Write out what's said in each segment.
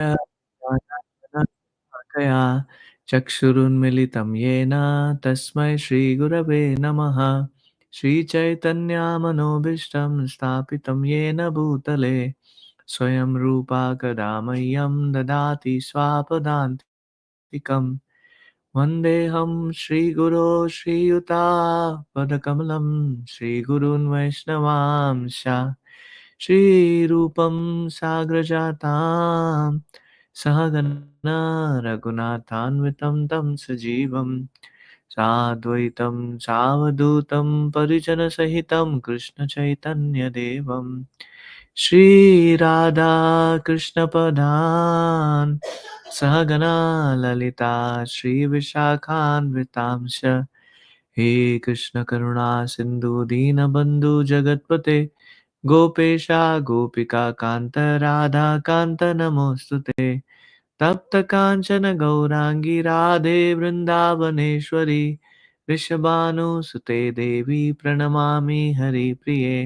ज्ञानाञ्जनशलाकया चक्षुरुन्मिलितं येन तस्मै श्रीगुरवे नमः। श्रीचैतन्यमनोभीष्टं स्थापितं येन भूतले स्वयं रूपा कदा मह्यं ददाति स्वापदान्तिकम्। वन्देऽहं श्रीगुरो श्रीयुतापदकमलं श्रीगुरून् वैष्णवांश श्रीरूपं साग्रजातां सहगणा रघुनाथान्वितं तं सजीवं साद्वैतं सावधूतं परिजनसहितं कृष्णचैतन्यदेवं श्रीराधाकृष्णपदान् सहगणा ललिता श्रीविशाखान्वितांश हे कृष्ण करुणा सिन्धु दीनबन्धु जगत्पते गोपेशा गोपिका कान्त राधा कान्त नमोऽस्तुते तप्त काञ्चन गौराङ्गी राधे वृन्दावनेश्वरी वृषभानुसुते देवी प्रणमामि हरिप्रिये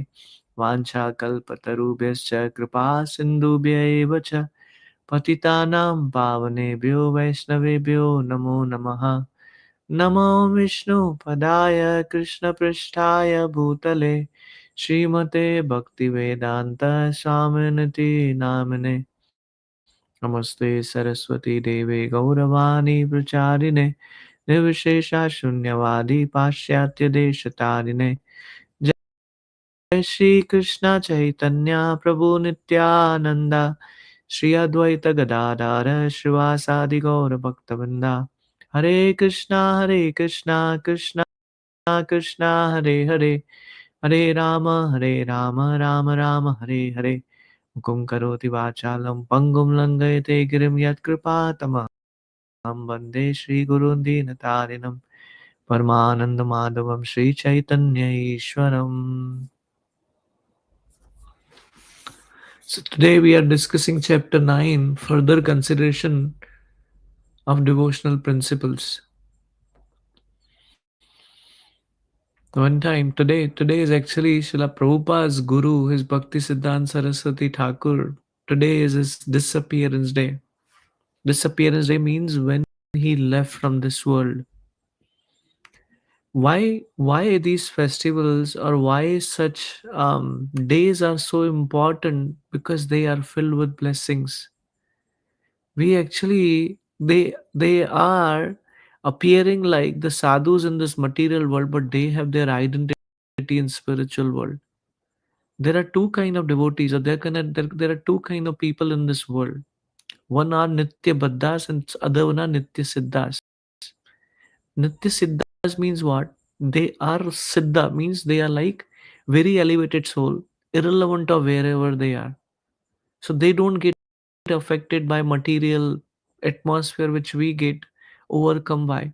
वाञ्छाकल्पतरुभ्यश्च कृपा सिन्धुभ्य एव च पतितानां पावनेभ्यो वैष्णवेभ्यो नमो नमः। नमो विष्णुपदाय कृष्णपृष्ठाय भूतले श्रीमते भक्तिवेदान्त स्वामिनिति नामिने नमस्ते सरस्वती देवे गौरवाणी प्रचारिणे निर्विशेषा शून्यवादी पाश्चात्य जय श्री कृष्ण चैतन्य प्रभु नित्यानंदा श्री अद्वैत गदाधर श्रीवासादि गौर भक्तवृंदा हरे कृष्णा कृष्णा कृष्णा हरे हरे हरे राम राम राम हरे हरे मुकुं करोति वाचालं पङ्गुं लङ्घयते गिरिं यत्कृपातमहं वन्दे श्रीगुरुं दीनतारिणं परमानन्दमाधवं Sri Chaitanya ईश्वरम्. So today we are discussing chapter 9, further consideration of devotional principles. One time today is actually Srila Prabhupada's guru, his Bhakti Siddhanta Saraswati Thakur. Today is his disappearance day. Disappearance day means when he left from this world. Why these festivals or why such days are so important? Because they are filled with blessings. We actually they are appearing like the sadhus in this material world, but they have their identity in spiritual world. There are two kind of devotees, or there are two kind of people in this world. One are nitya baddhas and other one are nitya siddhas. Nitya siddhas means what? They are siddha, means they are like very elevated soul, irrelevant of wherever they are. So they don't get affected by material atmosphere which we get overcome by.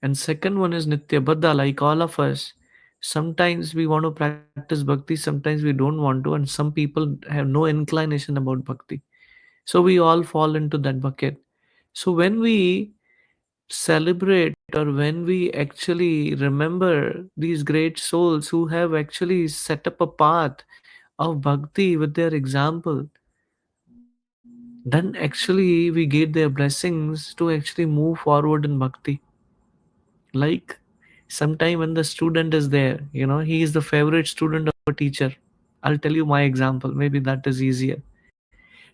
And second one is nitya baddha, like all of us. Sometimes we want to practice bhakti, sometimes we don't want to, and some people have no inclination about bhakti. So we all fall into that bucket. So when we celebrate or when we actually remember these great souls who have actually set up a path of bhakti with their example, then actually we get their blessings to actually move forward in bhakti. Like sometime when the student is there, he is the favorite student of a teacher. I'll tell you my example, maybe that is easier.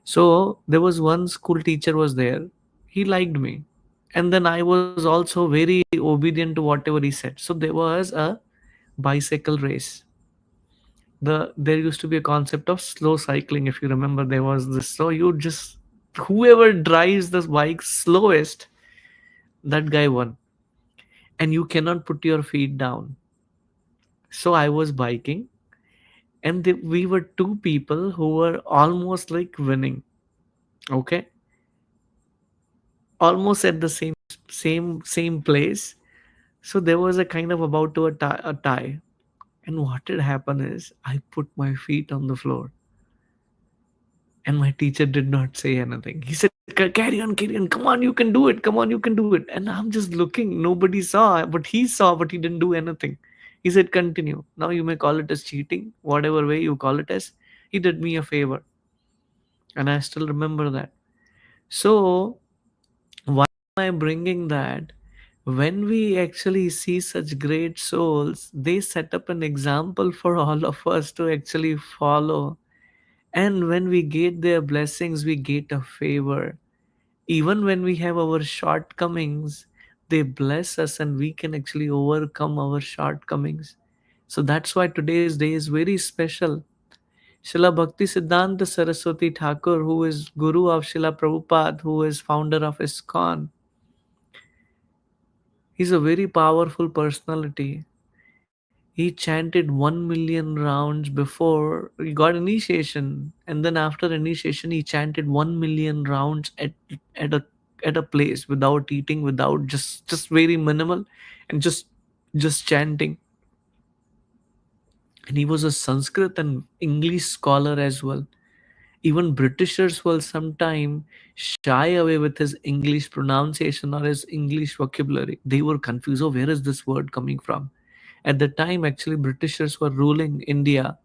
So there was one school teacher was there. He liked me, and then I was also very obedient to whatever he said. So there was a bicycle race. There used to be a concept of slow cycling. If you remember, there was this. So you just, whoever drives the bike slowest, that guy won, and you cannot put your feet down. So I was biking, and we were two people who were almost like winning. Okay, almost at the same place. So there was a kind of about to a tie. And what had happened is I put my feet on the floor, and my teacher did not say anything. He said, carry on, come on, you can do it, come on, you can do it. And I'm just looking, nobody saw, but he saw, but he didn't do anything. He said, continue. Now you may call it as cheating, whatever way you call it as. He did me a favor, and I still remember that. So, why am I bringing that? When we actually see such great souls, they set up an example for all of us to actually follow. And when we get their blessings, we get a favor. Even when we have our shortcomings, they bless us and we can actually overcome our shortcomings. So that's why today's day is very special. Srila Bhakti Siddhanta Saraswati Thakur, who is Guru of Srila Prabhupada, who is founder of ISKCON, he's a very powerful personality. He chanted 1 million rounds before he got initiation, and then after initiation, he chanted 1 million rounds at a at a place without eating, without just very minimal, and just chanting. And he was a Sanskrit and English scholar as well. Even Britishers will sometime shy away with his English pronunciation or his English vocabulary. They were confused. Oh, where is this word coming from? At the time, actually, Britishers were ruling India.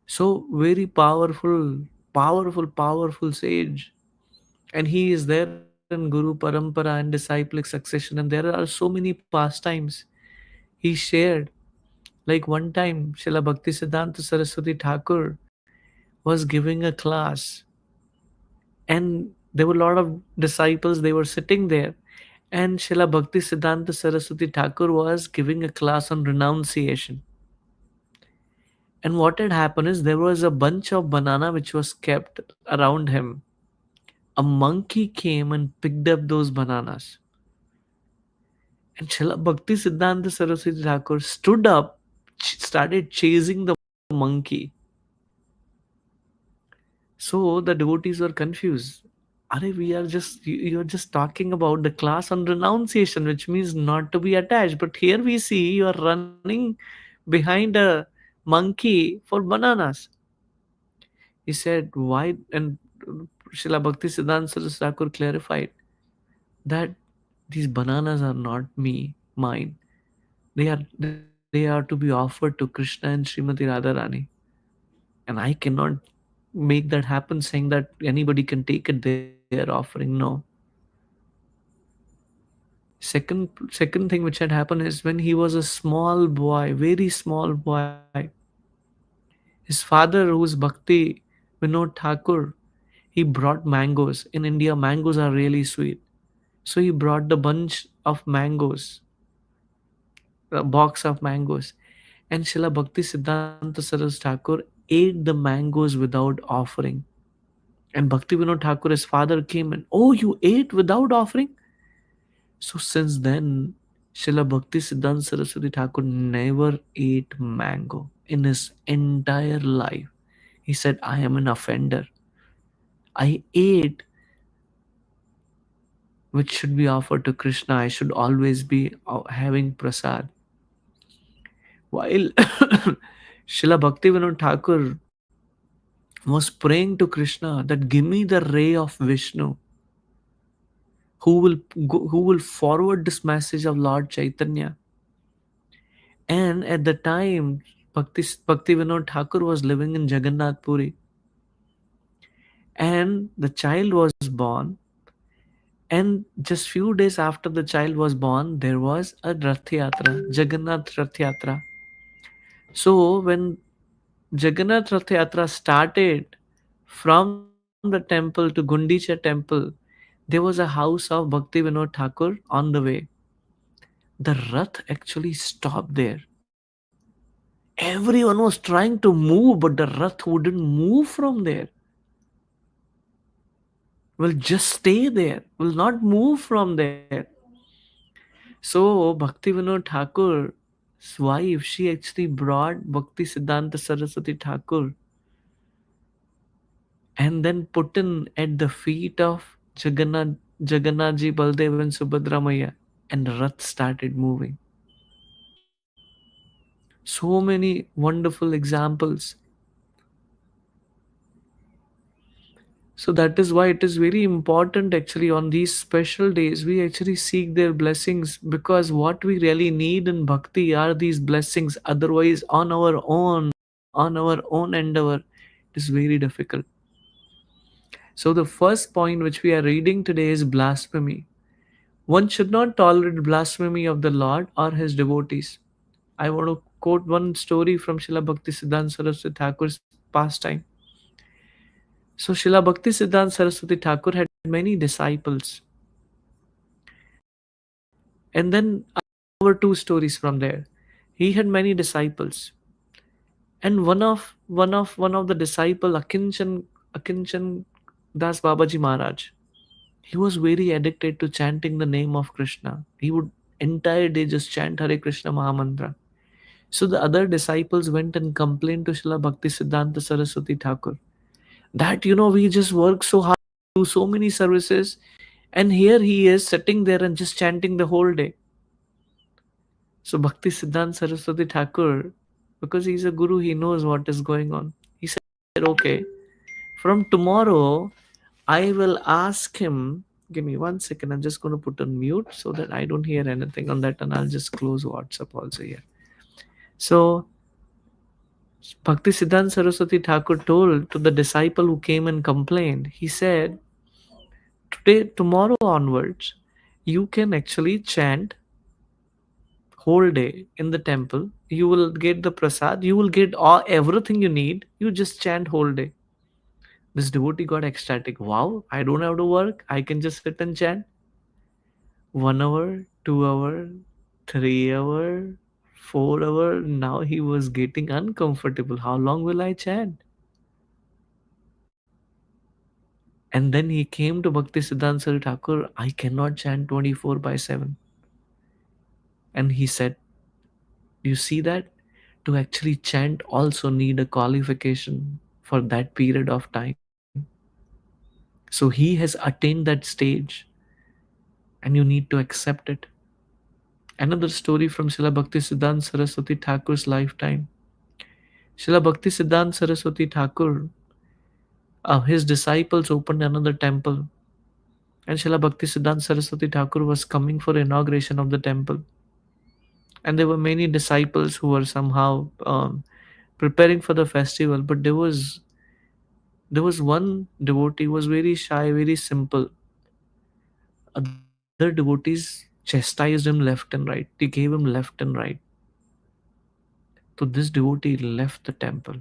So very powerful sage. And he is there in Guru Parampara and disciplic succession. And there are so many pastimes he shared. Like one time, Srila Bhakti Siddhanta Saraswati Thakur was giving a class, and there were a lot of disciples, they were sitting there. And Srila Bhakti Siddhanta Saraswati Thakur was giving a class on renunciation. And what had happened is there was a bunch of banana which was kept around him. A monkey came and picked up those bananas. And Srila Bhakti Siddhanta Saraswati Thakur stood up, started chasing the monkey. So the devotees were confused. Are we are just you're just talking about the class on renunciation, which means not to be attached. But here we see you are running behind a monkey for bananas. He said, why? And Srila Bhakti Siddhanta Saraswati Thakur clarified that these bananas are not mine. They are to be offered to Krishna and Srimati Radharani. And I cannot make that happen saying that anybody can take it, they are offering. No. Second thing which had happened is when he was a small boy, very small boy, his father, who was Bhakti Vinod Thakur, he brought mangoes. In India, mangoes are really sweet. So he brought the bunch of mangoes, a box of mangoes. And Srila Bhakti Siddhanta Saraswati Thakur ate the mangoes without offering. And Bhakti Vinod Thakur, his father, came and, oh, you ate without offering? So since then, Srila Bhakti Siddhanta Saraswati Thakur never ate mango in his entire life. He said, I am an offender. I ate which should be offered to Krishna. I should always be having prasad. While Srila Bhakti Vinod Thakur was praying to Krishna that give me the ray of Vishnu who will forward this message of Lord Chaitanya. And at the time, Bhakti Vinod Thakur was living in Jagannath Puri. And the child was born. And just few days after the child was born, there was a Rath Yatra, Jagannath Rath Yatra. So when Jagannath Rath Yatra started from the temple to Gundicha temple, there was a house of Bhakti Vinod Thakur on the way. The Rath actually stopped there. Everyone was trying to move, but the Rath wouldn't move from there. Will just stay there, will not move from there. So Bhakti Vinod Thakur's wife, she actually brought Bhakti Siddhanta Saraswati Thakur and then put in at the feet of Jagannathji, Baldev and Subhadramaya, and the Rath started moving. So many wonderful examples. So that is why it is very important actually on these special days we actually seek their blessings, because what we really need in bhakti are these blessings. Otherwise on our own endeavor, it is very difficult. So, the first point which we are reading today is blasphemy. One should not tolerate blasphemy of the Lord or his devotees. I want to quote one story from Srila Bhakti Siddhanta Saraswati Thakur's pastime. So, Srila Bhakti Siddhanta Saraswati Thakur had many disciples, and then I cover two stories from there. He had many disciples, and one of the disciple Akinchan Das Babaji Maharaj. He was very addicted to chanting the name of Krishna. He would entire day just chant Hare Krishna Mahamantra. So the other disciples went and complained to Srila Bhakti Siddhanta Saraswati Thakur that we just work so hard, do so many services, and here he is sitting there and just chanting the whole day. So Bhakti Siddhanta Saraswati Thakur, because he's a guru, he knows what is going on. He said, okay, from tomorrow I will ask him. Give me 1 second. I'm just going to put on mute so that I don't hear anything on that, and I'll just close WhatsApp also here. So Bhakti Siddhanta Saraswati Thakur told to the disciple who came and complained, he said, today, tomorrow onwards, you can actually chant whole day in the temple. You will get the prasad, you will get everything you need. You just chant whole day. This devotee got ecstatic. Wow, I don't have to work. I can just sit and chant. 1 hour, 2 hour, 3 hour, 4 hour. Now he was getting uncomfortable. How long will I chant? And then he came to Bhakti Siddhanta Saraswati Thakur. I cannot chant 24 by 7. And he said, you see that? To actually chant also need a qualification for that period of time. So he has attained that stage, and you need to accept it. Another story from Srila Bhakti Siddhanta Saraswati Thakur's lifetime. Srila Bhakti Siddhanta Saraswati Thakur, his disciples opened another temple, and Srila Bhakti Siddhanta Saraswati Thakur was coming for inauguration of the temple. And there were many disciples who were somehow preparing for the festival, but there was one devotee who was very shy, very simple. Other devotees chastised him left and right. They gave him left and right. So this devotee left the temple.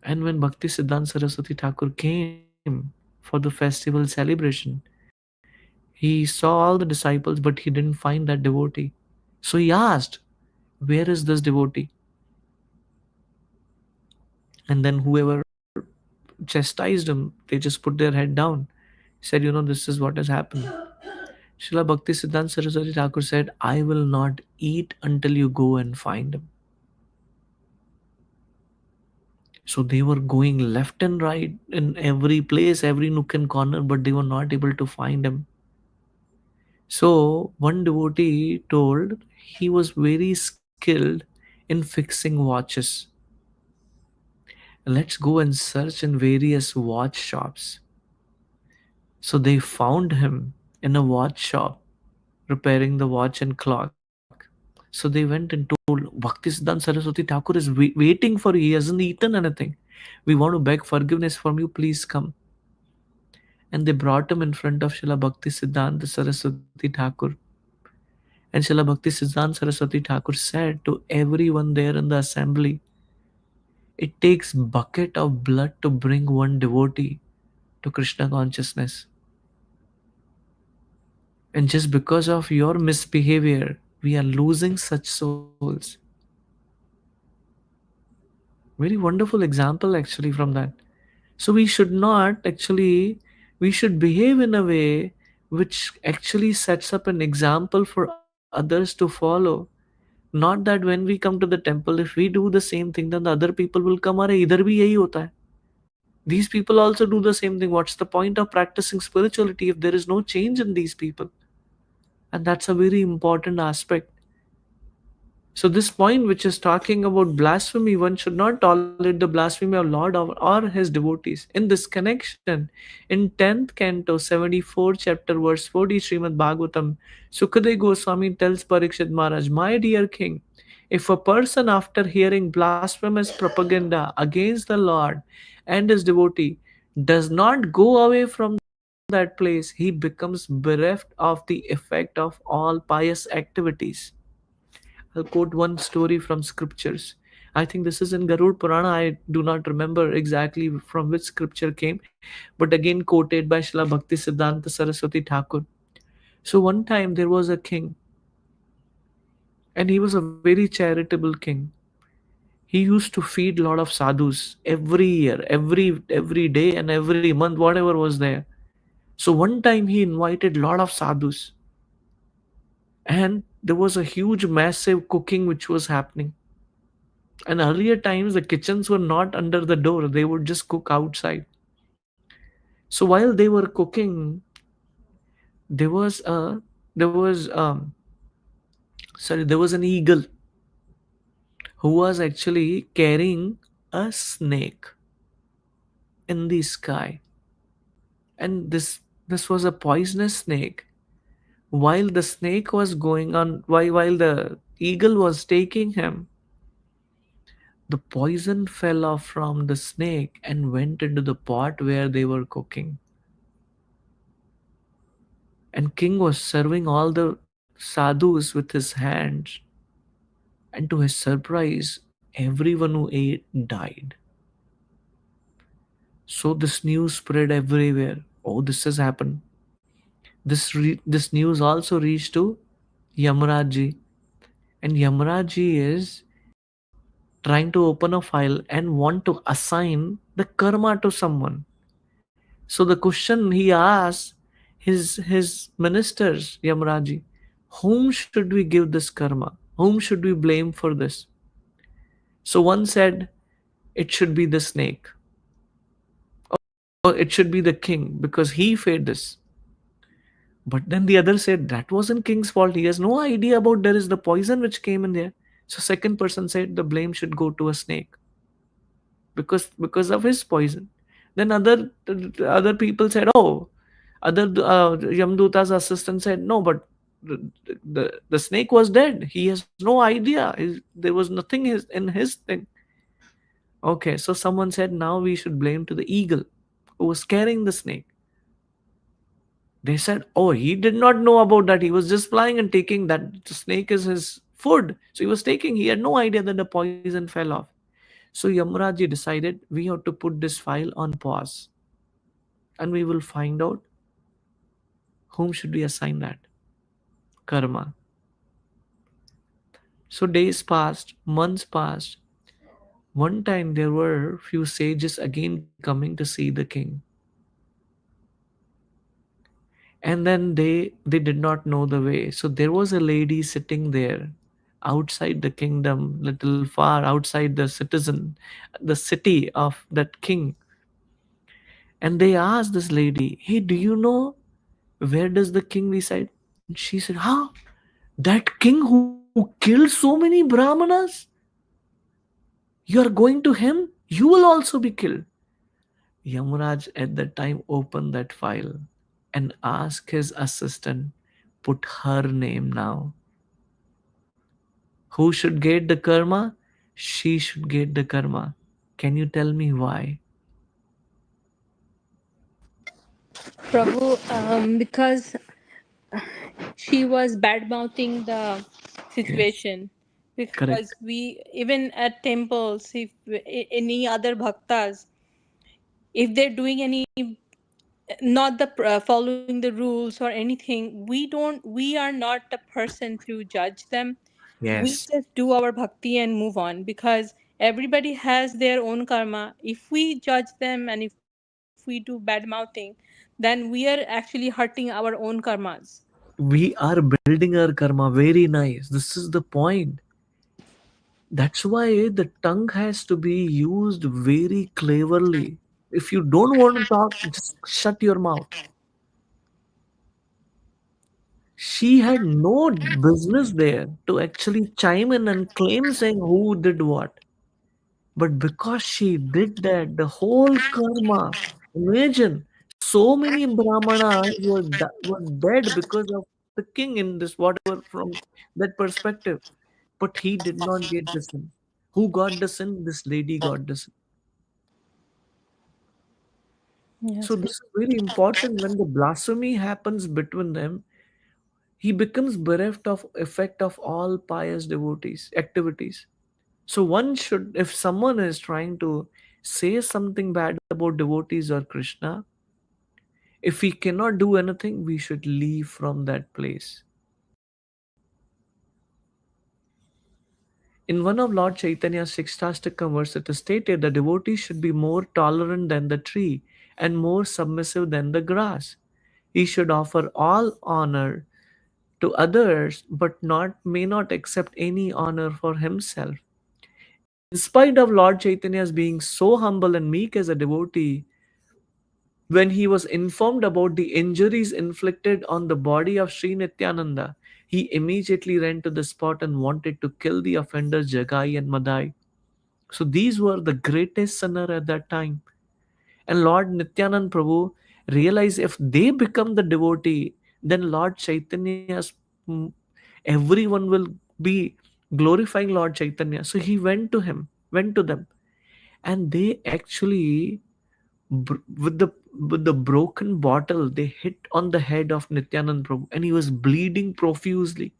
And when Bhakti Siddhanta Saraswati Thakur came for the festival celebration, he saw all the disciples, but he didn't find that devotee. So he asked, where is this devotee? And then whoever chastised him, they just put their head down. He said, this is what has happened. Srila Bhakti Siddhanta Saraswati Thakur said, I will not eat until you go and find him. So they were going left and right in every place, every nook and corner, but they were not able to find him. So one devotee told he was very skilled in fixing watches. Let's go and search in various watch shops. So they found him in a watch shop repairing the watch and clock. So they went and told, Bhakti Siddhanta Saraswati Thakur is waiting for you. He hasn't eaten anything. We want to beg forgiveness from you. Please come. And they brought him in front of Srila Bhakti Siddhanta Saraswati Thakur. And Srila Bhakti Siddhanta Saraswati Thakur said to everyone there in the assembly, it takes bucket of blood to bring one devotee to Krishna consciousness. And just because of your misbehavior, we are losing such souls. Very wonderful example actually from that. So we should not actually, we should behave in a way which actually sets up an example for others to follow. Not that when we come to the temple, if we do the same thing, then the other people will come, अरे इधर भी यही होता है. These people also do the same thing. What's the point of practicing spirituality if there is no change in these people? And that's a very important aspect. So this point which is talking about blasphemy, one should not tolerate the blasphemy of Lord or his devotees. In this connection, in 10th canto, 74th chapter, verse 40, Srimad Bhagavatam, Sukadev Goswami tells Parikshit Maharaj, my dear king, if a person after hearing blasphemous propaganda against the Lord and his devotee does not go away from that place, he becomes bereft of the effect of all pious activities. I'll quote one story from scriptures. I think this is in Garud Purana. I do not remember exactly from which scripture came, but again quoted by Srila Bhakti Siddhanta Saraswati Thakur. So one time there was a king, and he was a very charitable king. He used to feed a lot of sadhus every year, every day, and every month, whatever was there. So one time he invited a lot of sadhus, and there was a huge, massive cooking which was happening. And earlier times, the kitchens were not under the door; they would just cook outside. So while they were cooking, there was a there was there was an eagle who was actually carrying a snake in the sky, and this was a poisonous snake. While the snake was going on, while the eagle was taking him, the poison fell off from the snake and went into the pot where they were cooking. And king was serving all the sadhus with his hands, and to his surprise, everyone who ate died. So this news spread everywhere. Oh, this has happened. This news also reached to Yamraji, and Yamraji is trying to open a file and want to assign the karma to someone. So the question he asked his ministers, Yamraji, whom should we give this karma? Whom should we blame for this? So one said it should be the snake, or it should be the king because he fed this. But then the other said that wasn't king's fault. He has no idea about there is the poison which came in there. So second person said the blame should go to a snake because of his poison. Then other people said, oh, other Yamduta's assistant said, no, but the snake was dead. He has no idea. There was nothing in his thing. Okay, so someone said now we should blame to the eagle who was carrying the snake. They said, oh, he did not know about that. He was just flying and taking that. The snake is his food. So he was taking, he had no idea that the poison fell off. So Yamraji decided we have to put this file on pause and we will find out whom should we assign that karma. So days passed, months passed. One time there were few sages again coming to see the king, and then they did not know the way. So there was a lady sitting there outside the kingdom, little far outside the city of that king. And they asked this lady, hey, do you know where does the king reside? And she said, huh, that king who killed so many brahmanas, you are going to him, you will also be killed. Yamaraj at that time opened that file and asked his assistant, put her name now. Who should get the karma? She should get the karma. Can you tell me why? Prabhu, because she was bad mouthing the Yes, situation. Because correct. we, even at temples, if any other bhaktas, if they're doing any, not the following the rules or anything, we are not the person to judge them. We Yes. just do our bhakti and move on, because everybody has their own karma. If we judge them and if we do bad mouthing, then we are actually hurting our own karmas. We are building our karma. Very nice. This is the point. That's why the tongue has to be used very cleverly. If you don't want to talk, just shut your mouth. She had no business there to actually chime in and claim saying who did what. But because she did that, the whole karma, imagine, so many brahmanas were dead because of the king in this, whatever from that perspective. But he did not get the sin. Who got the sin? This lady got the sin. Yes, So bro. this is very important. When the blasphemy happens between them, he becomes bereft of effect of all pious devotees activities. So one should, if someone is trying to say something bad about devotees or Krishna, if we cannot do anything, we should leave from that place. In one of Lord Chaitanya's Shikshastakam verse, it is stated the devotee should be more tolerant than the tree and more submissive than the grass. He should offer all honor to others, but not may not accept any honor for himself. In spite of Lord Chaitanya's being so humble and meek as a devotee, when he was informed about the injuries inflicted on the body of Sri Nityananda, he immediately ran to the spot and wanted to kill the offenders Jagai and Madai. So these were the greatest sinner at that time. And Lord Nityanand Prabhu realized if they become the devotee, then Lord Chaitanya's mm, everyone will be glorifying Lord Chaitanya. So he went to them, and they actually with the broken bottle they hit on the head of Nityanand Prabhu, and he was bleeding profusely.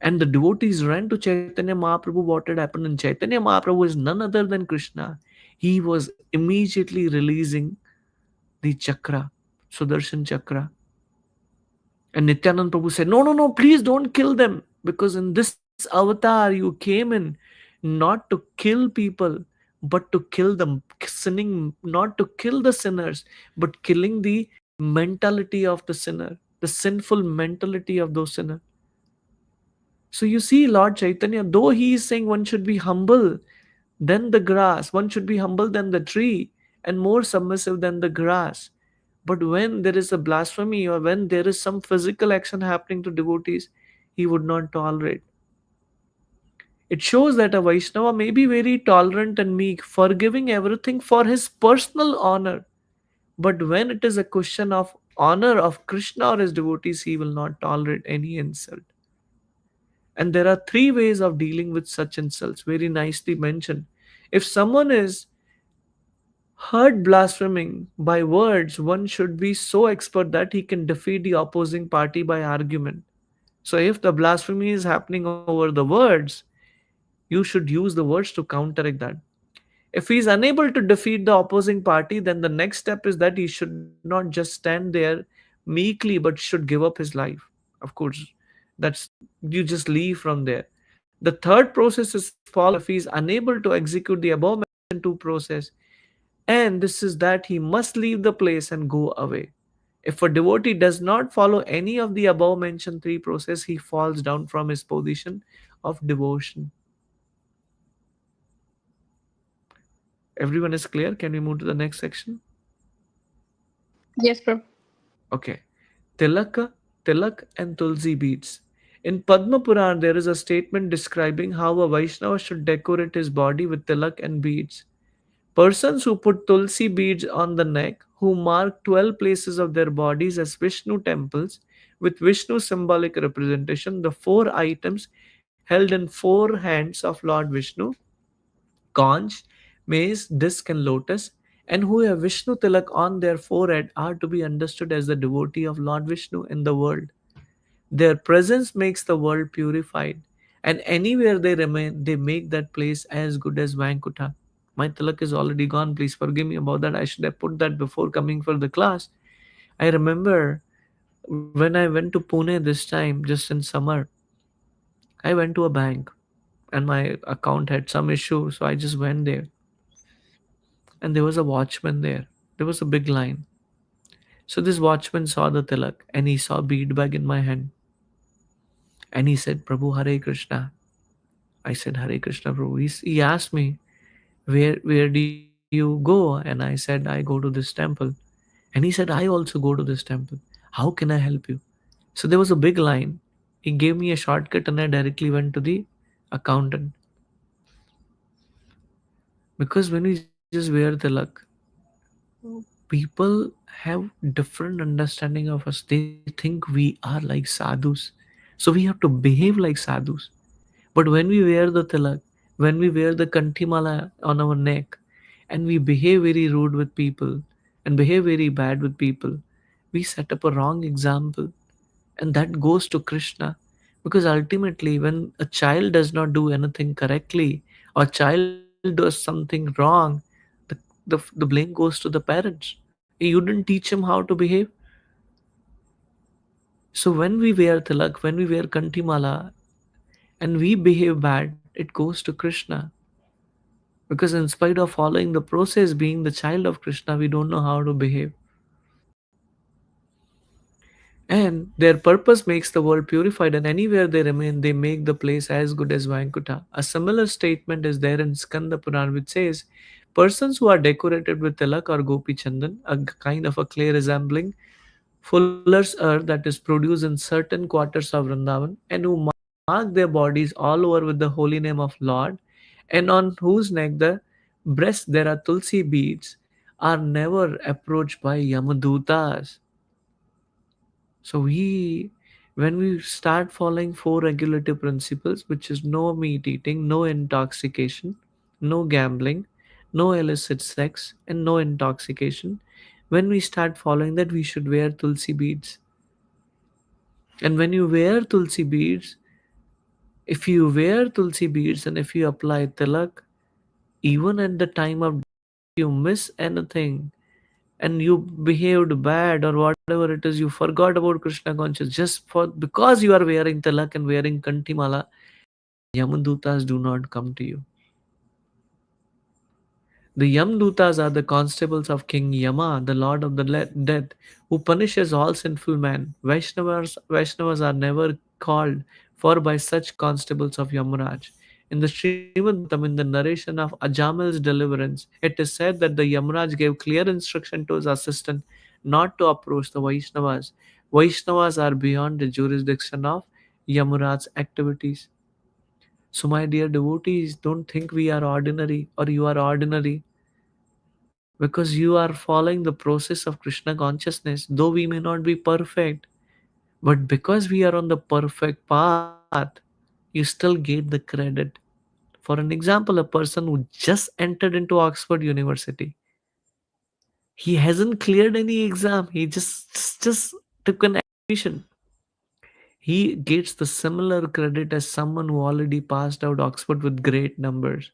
And the devotees ran to Chaitanya Mahaprabhu. What had happened? And Chaitanya Mahaprabhu is none other than Krishna. He was immediately releasing the chakra, Sudarshan chakra. And Nityanand Prabhu said, no, no, no, please don't kill them. Because in this avatar, you came in not to kill people, but to kill them, sinning, not to kill the sinners, but killing the mentality of the sinner, the sinful mentality of those sinners. So you see, Lord Chaitanya, though he is saying one should be humble than the grass, one should be humble than the tree, and more submissive than the grass. But when there is a blasphemy or when there is some physical action happening to devotees, he would not tolerate. It shows that a Vaishnava may be very tolerant and meek, forgiving everything for his personal honor. But when it is a question of honor of Krishna or his devotees, he will not tolerate any insult. And there are three ways of dealing with such insults, very nicely mentioned. If someone is heard blaspheming by words, one should be so expert that he can defeat the opposing party by argument. So, if the blasphemy is happening over the words, you should use the words to counteract that. If he is unable to defeat the opposing party, then the next step is that he should not just stand there meekly but should give up his life. Of course, that's you just leave from there. The third process is followed if he is unable to execute the above mentioned two process, and this is that he must leave the place and go away. If a devotee does not follow any of the above mentioned three process, he falls down from his position of devotion. Everyone is clear? Can we move to the next section? Yes, bro. Okay. Tilaka, Tilak and Tulsi beads. In Padma Puran, there is a statement describing how a Vaishnava should decorate his body with tilak and beads. Persons who put tulsi beads on the neck, who mark 12 places of their bodies as Vishnu temples, with Vishnu symbolic representation, the four items held in four hands of Lord Vishnu, conch, mace, disc, and lotus, and who have Vishnu tilak on their forehead are to be understood as the devotee of Lord Vishnu in the world. Their presence makes the world purified, and anywhere they remain, they make that place as good as Vankutha. My tilak is already gone. Please forgive me about that. I should have put that before coming for the class. I remember when I went to Pune this time, just in summer, I went to a bank and my account had some issue, so I just went there. And there was a watchman there. There was a big line. So this watchman saw the tilak and he saw bead bag in my hand. And he said, Prabhu Hare Krishna. I said, Hare Krishna Prabhu. He asked me, where do you go? And I said, I go to this temple. And he said, I also go to this temple. How can I help you? So there was a big line. He gave me a shortcut and I directly went to the accountant. Because when we just wear tilak, people have different understanding of us. They think we are like sadhus. So we have to behave like sadhus. But when we wear the tilak, when we wear the kantimala on our neck, and we behave very rude with people, and behave very bad with people, we set up a wrong example, and that goes to Krishna. Because ultimately, when a child does not do anything correctly, or child does something wrong, the blame goes to the parents. You didn't teach him how to behave. So when we wear tilak, when we wear kantimala, and we behave bad, it goes to Krishna. Because in spite of following the process, being the child of Krishna, we don't know how to behave. And their purpose makes the world purified, and anywhere they remain, they make the place as good as Vaikuntha. A similar statement is there in Skanda Puran, which says, persons who are decorated with tilak or gopi chandan, a kind of a clay resembling fuller's earth that is produced in certain quarters of Vrindavan, and who mark their bodies all over with the holy name of Lord, and on whose neck the breast there are tulsi beads, are never approached by Yamadutas. So when we start following four regulative principles, which is no meat eating, no intoxication, no gambling, no illicit sex, and no intoxication, when we start following that, we should wear tulsi beads. And when you wear tulsi beads, if you wear tulsi beads and if you apply tilak, even at the time of you miss anything and you behaved bad or whatever it is, you forgot about Krishna conscious just for because you are wearing tilak and wearing kantimala, Yamadutas do not come to you. The Yamdutas are the constables of King Yama, the Lord of the Death, who punishes all sinful men. Vaishnavas are never called for by such constables of Yamaraj. In the Srimad Bhagavatam, in the narration of Ajamal's deliverance, it is said that the Yamaraj gave clear instruction to his assistant not to approach the Vaishnavas. Vaishnavas are beyond the jurisdiction of Yamaraj's activities. So, my dear devotees, don't think we are ordinary or you are ordinary because you are following the process of Krishna consciousness, though we may not be perfect, but because we are on the perfect path, you still get the credit. For an example, a person who just entered into Oxford University, he hasn't cleared any exam, he just took an admission. He gets the similar credit as someone who already passed out Oxford with great numbers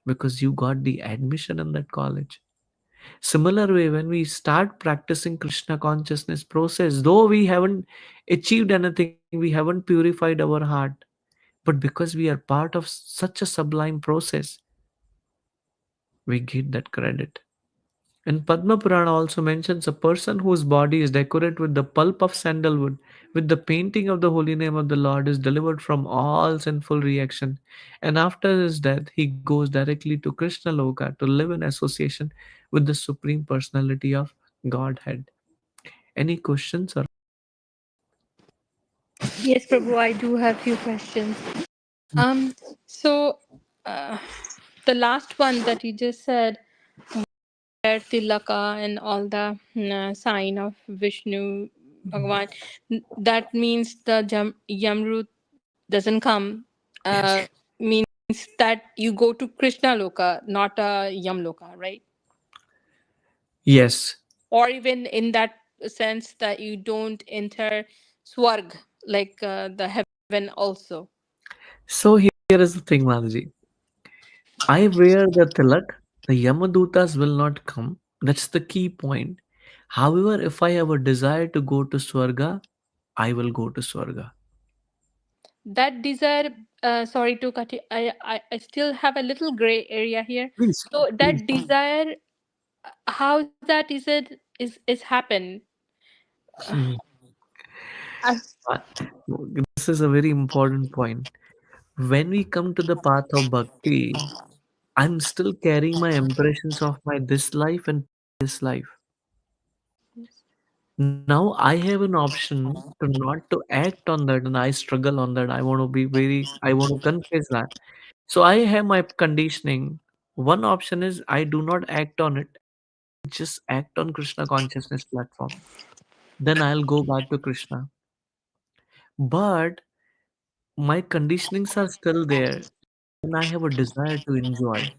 because you got the admission in that college. Similar way, when we start practicing Krishna consciousness process, though we haven't achieved anything, we haven't purified our heart, but because we are part of such a sublime process, we get that credit. And Padma Purana also mentions a person whose body is decorated with the pulp of sandalwood, with the painting of the holy name of the Lord, is delivered from all sinful reaction. And after his death, he goes directly to Krishna Loka to live in association with the Supreme Personality of Godhead. Any questions or Yes, Prabhu, I do have few questions. Um, so uh, the last one that you just said, where Tilaka and all the sign of Vishnu Bhagavan, that means the Yamrut doesn't come. yes, Means that you go to Krishna Loka, not a Yam Loka, right? yes. Or even in that sense that you don't enter Swarg, like the heaven also. So here is the thing, Mataji. I wear the tilak, the Yamadutas will not come. That's the key point. However, if I have a desire to go to Swarga, I will go to Swarga. That desire, sorry to cut you, I still have a little gray area here. Please, So please. that desire, how that is happen. Hmm. I, Uh, This is a very important point. When we come to the path of bhakti, I'm still carrying my impressions of my this life and this life. Now I have an option to not to act on that, and I struggle on that. I want to confess that. So I have my conditioning. One option is I do not act on it, just act on Krishna consciousness platform. Then I'll go back to Krishna. But my conditionings are still there, and I have a desire to enjoy.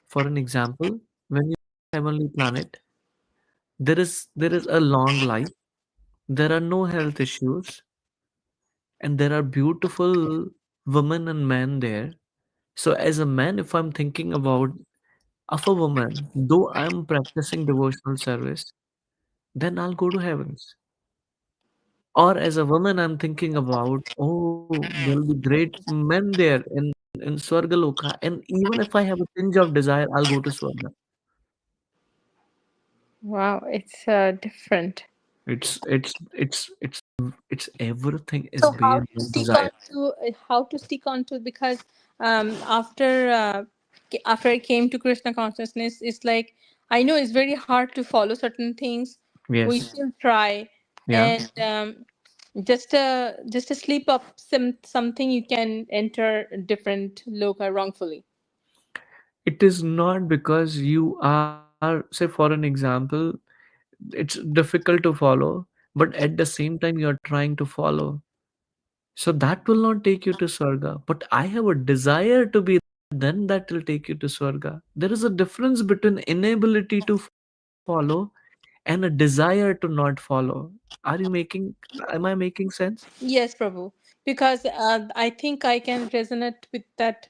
For an example, when you heavenly planet, There is a long life, there are no health issues, and there are beautiful women and men there. So as a man, if I'm thinking about of a woman, though I'm practicing devotional service, then I'll go to heavens. Or as a woman, I'm thinking about, oh, there'll be great men there in Swargaloka, and even if I have a tinge of desire, I'll go to Swarga. Wow, it's different. It's everything is So how based to on stick desire. on to how to stick on to, because after after I came to Krishna consciousness, it's like I know it's very hard to follow certain things. We Yes. still try, Yeah. and just a slip up something you can enter different loka wrongfully. It is not because you are, say, for an example, it's difficult to follow, but at the same time, you're trying to follow. So that will not take you to Swarga. But I have a desire to be there, then that will take you to Swarga. There is a difference between inability to follow and a desire to not follow. Are you making, am I making sense? Yes, Prabhu. Because I think I can resonate with that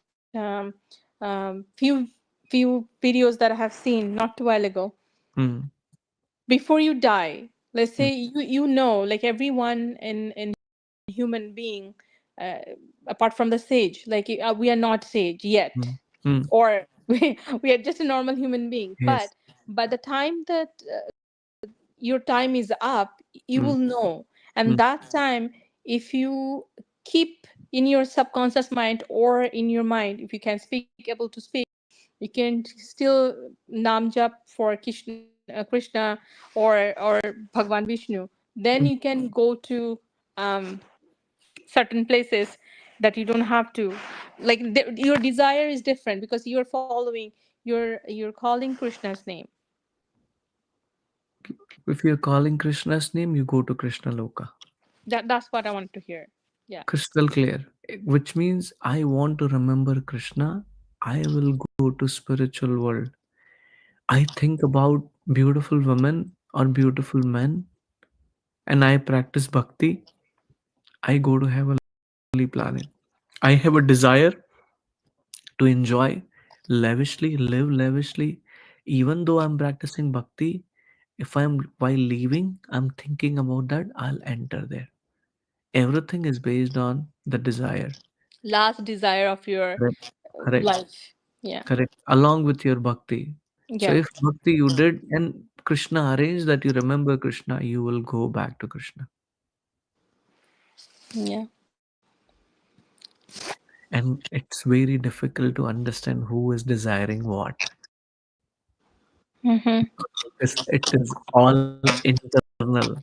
few videos that I have seen not too while ago. Hmm. Before you die, let's Hmm. say you know, like everyone in human being, uh, apart from the sage, like we are not sage yet, Hmm. Hmm. or we are just a normal human being. Yes. But by the time that your time is up, you will Hmm. know. And Hmm. that time, if you keep in your subconscious mind or in your mind, if you can speak, able to speak, you can still nam jap for Krishna, or Bhagwan Vishnu. Then you can go to um, certain places that you don't have to, like your desire is different because you're following, you're calling Krishna's name. If you're calling Krishna's name, you go to Krishna Loka. That's what I want to hear. Yeah. Crystal clear. Which means I want to remember Krishna. I will go to spiritual world. I think about beautiful women or beautiful men, and I practice bhakti. I go to heavenly planet. I have a desire to enjoy lavishly, live lavishly. Even though I'm practicing bhakti, if I'm while leaving, I'm thinking about that, I'll enter there. Everything is based on the desire. Last desire of your Correct. Correct. life. Yeah. Correct. Along with your bhakti. So Yeah. if bhakti you did and Krishna arranged that you remember Krishna, you will go back to Krishna. Yeah. And it's very difficult to understand who is desiring what. Mm-hmm. It is all internal.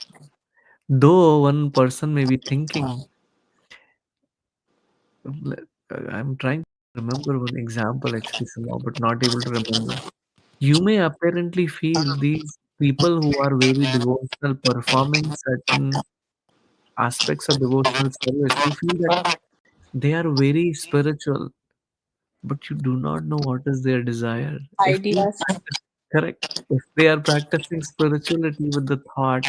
Though one person may be thinking, I'm trying to remember one example actually somehow, but not able to remember. You may apparently feel these people who are very devotional, performing certain aspects of devotional service, you feel that they are very spiritual, but you do not know what is their desire. If they Ideas. practice, correct, if they are practicing spirituality with the thought,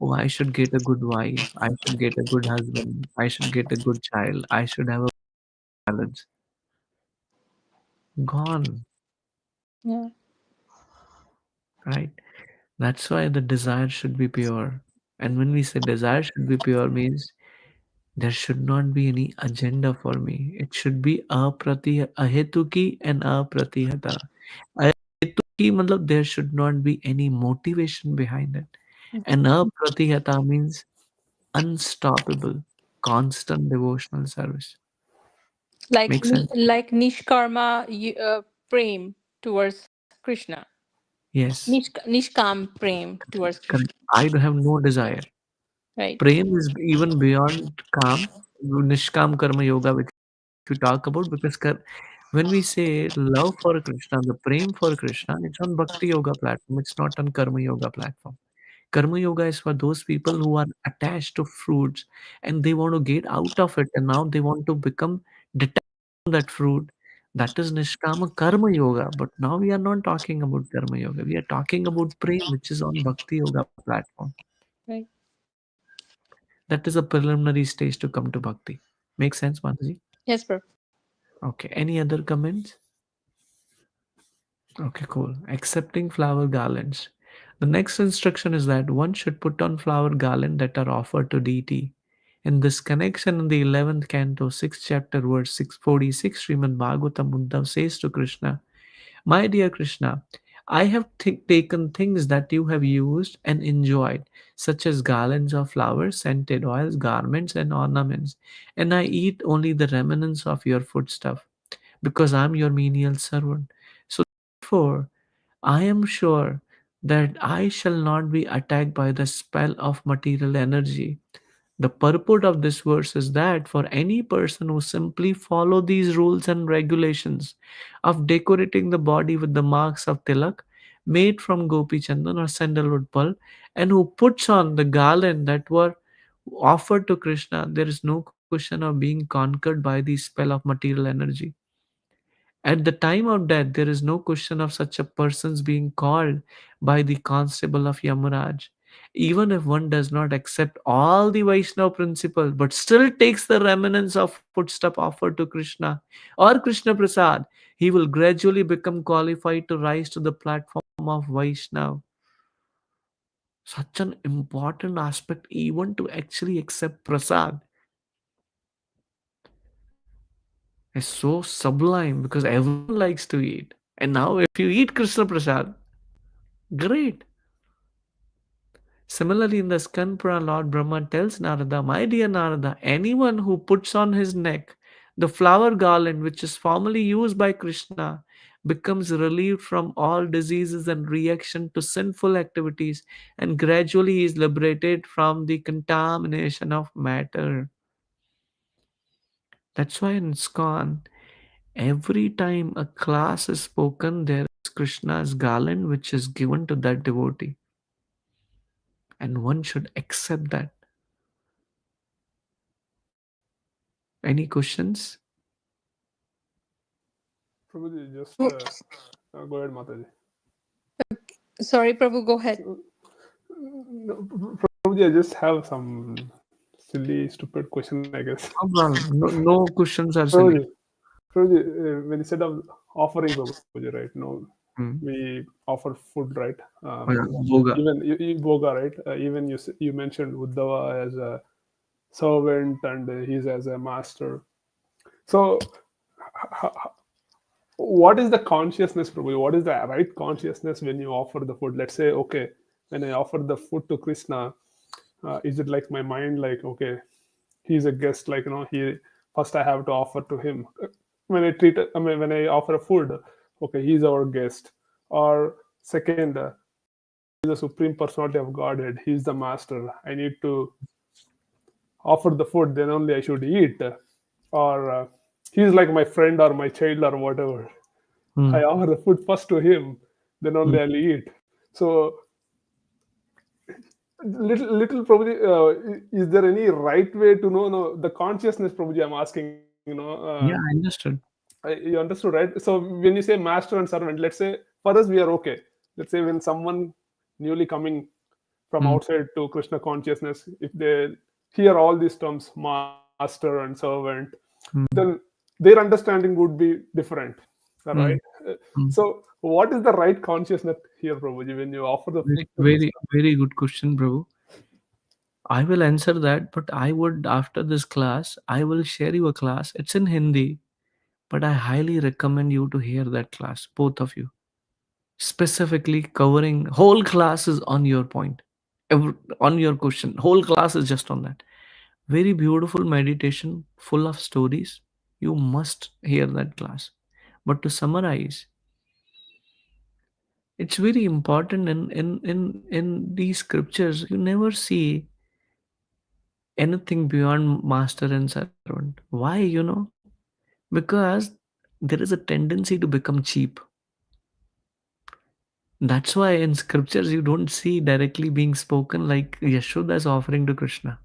oh, I should get a good wife, I should get a good husband, I should get a good child, I should have a balance, gone, Yeah. right? That's why the desire should be pure. And when we say desire should be pure, means there should not be any agenda for me. It should be ahetuki and apratihata. Ahetuki matlab there should not be any motivation behind it. And apratihata means unstoppable, constant devotional service. Make sense? Like nishkarma prem towards Krishna. Yes, Nishkam prem towards Krishna. correct. I do have no desire. Right. Prem is even beyond calm, nishkam karma yoga, which we talk about, because when we say love for Krishna, the prem for Krishna, it's on Bhakti Yoga platform. It's not on Karma Yoga platform. Karma Yoga is for those people who are attached to fruits and they want to get out of it, and now they want to become detached from that fruit. That is Nishkama Karma Yoga. But now we are not talking about Karma Yoga. We are talking about Prem, which is on Bhakti Yoga platform. Right. That is a preliminary stage to come to Bhakti. Make sense, Mataji? Yes, bro. Okay. Any other comments? Okay, cool. Accepting flower garlands. The next instruction is that one should put on flower garland that are offered to deity. In this connection, in the 11th canto, 6th chapter, verse 646, Srimad Bhagavatam Uddhav says to Krishna, my dear Krishna, I have taken things that you have used and enjoyed, such as garlands of flowers, scented oils, garments, and ornaments, and I eat only the remnants of your foodstuff, because I am your menial servant. So, therefore, I am sure that I shall not be attacked by the spell of material energy. The purport of this verse is that for any person who simply follow these rules and regulations of decorating the body with the marks of tilak made from gopi chandan or sandalwood pulp, and who puts on the garland that were offered to Krishna, there is no question of being conquered by the spell of material energy. At the time of death, there is no question of such a person's being called by the constable of Yamaraj. Even if one does not accept all the Vaishnava principles, but still takes the remnants of footstep offered to Krishna or Krishna Prasad, he will gradually become qualified to rise to the platform of Vaishnava. Such an important aspect, even to actually accept Prasad, is so sublime because everyone likes to eat. And now, if you eat Krishna Prasad, great. Similarly, in the Skand Purana, Lord Brahma tells Narada, my dear Narada, anyone who puts on his neck the flower garland which is formerly used by Krishna becomes relieved from all diseases and reaction to sinful activities, and gradually is liberated from the contamination of matter. That's why in ISKCON, every time a class is spoken, there is Krishna's garland which is given to that devotee, and one should accept that. Any questions? Prabhuji, just Prabhu, go ahead, Mataji. sorry, Prabhu, go ahead. So, no, Prabhuji, I just have some silly, stupid question, I guess. No problem. No, no questions are silly. Prabhuji, Prabhuji, when you said of offering, Prabhuji, right? No, Hmm. we offer food, right? Oh, yeah, Boga. Even you Boga, right? Even you mentioned Uddhava as a servant and he's as a master. So, what is the consciousness, Prabhu? What is the right consciousness when you offer the food? Let's say, okay, when I offer the food to Krishna, is it like my mind, like, okay, he's a guest, like, he first I have to offer to him. When I mean, when I offer a food, okay, he's our guest. Or second, he's the supreme personality of Godhead. He's the master. I need to offer the food, then only I should eat. Or he's like my friend or my child or whatever. Hmm. I offer the food first to him, then Hmm. only I'll eat. So little probably, is there any right way to know? No, the consciousness, probably I'm asking. Yeah, I understood. You understood, right? So when you say master and servant, let's say for us we are okay. Let's say when someone newly coming from Hmm. outside to Krishna consciousness, if they hear all these terms, master and servant, then Hmm. their understanding would be different, right? Hmm. Uh, Hmm. So, what is the right consciousness here, Prabhuji, when you offer the food Very, to very, Krishna? very good question, bro. I will answer that, but I would, after this class, I will share you a class. It's in Hindi, but I highly recommend you to hear that class, both of you. Specifically covering whole classes on your point, on your question. Whole class is just on that. Very beautiful meditation, full of stories. You must hear that class. But to summarize, it's very important in these scriptures. You never see anything beyond master and servant. Why? Because there is a tendency to become cheap. That's why in scriptures you don't see directly being spoken like Yashoda is offering to Krishna.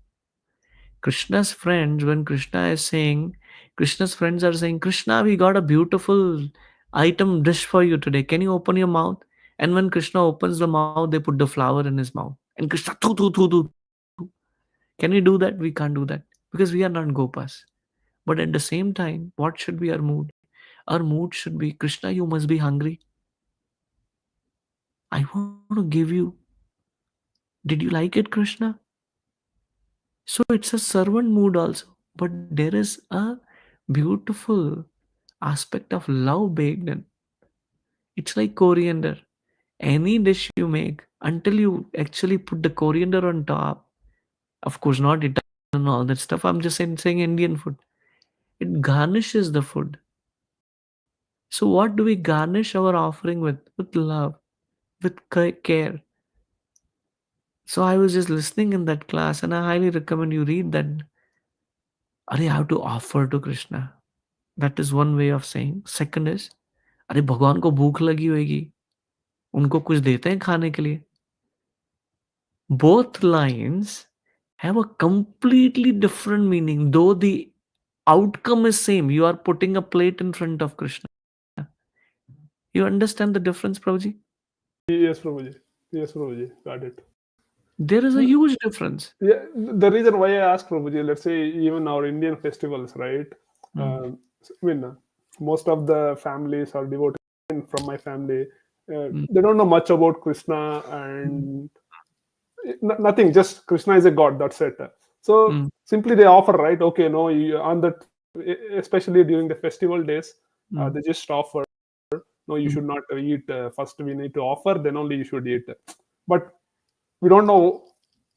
Krishna's friends, when Krishna is saying Krishna's friends are saying, Krishna, we got a beautiful item dish for you today. Can you open your mouth? And when Krishna opens the mouth, they put the flower in his mouth. And Krishna, thu, thu, thu, thu, thu. Can we do that? We can't do that because we are not Gopas. But at the same time, what should be our mood? Our mood should be, Krishna, you must be hungry. I want to give you. Did you like it, Krishna? So it's a servant mood also. But there is a beautiful aspect of love baked in. It's like coriander. Any dish you make, until you actually put the coriander on top, of course, not Italian and all that stuff. I'm just saying Indian food. It garnishes the food. So what do we garnish our offering with? With love, with care. So I was just listening in that class, and I highly recommend you read that. अरे how to offer to Krishna. That is one way of saying. Second is, अरे भगवान को भूख लगी होगी, उनको कुछ देते हैं खाने के लिए. Both lines have a completely different meaning, though the outcome is same. You are putting a plate in front of Krishna. You understand the difference, Prabhuji? Yes, Prabhuji. Yes, Prabhuji. Got it. There is a huge difference. Yeah, the reason why I asked Prabhuji, let's say even our Indian festivals, right? Mm, I mean, most of the families are devoted from my family. mm, They don't know much about Krishna mm, and nothing. Just Krishna is a god. That's it. So mm, simply they offer, right? Okay, no, on that, especially during the festival days, mm, they just offer. No, you mm. should not eat. First, we need to offer. Then only you should eat. But we don't know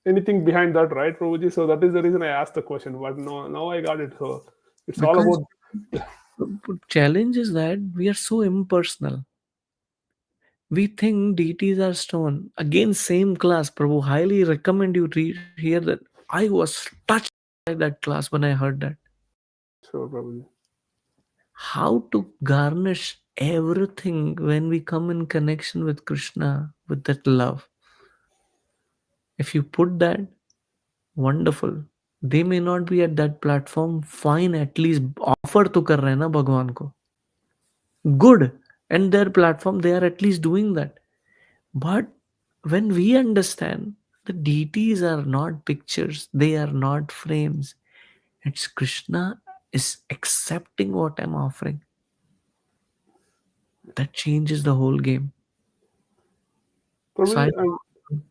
anything behind that, right, Prabhuji? So that is the reason I asked the question. But no, now I got it. So it's all Because about. the challenge is that we are so impersonal. We think deities are stone. Again, same class. Prabhu, highly recommend you read hear that. I was touched by that class when I heard that. Sure, Prabhuji. How to garnish everything when we come in connection with Krishna, with that love. If you put that, wonderful. They may not be at that platform, fine, at least offer to कर रहे हैं ना भगवान को. Good. And their platform, they are at least doing that. But when we understand the deities are not pictures, they are not frames. It's Krishna is accepting what I'm offering. That changes the whole game. So Prabhuji,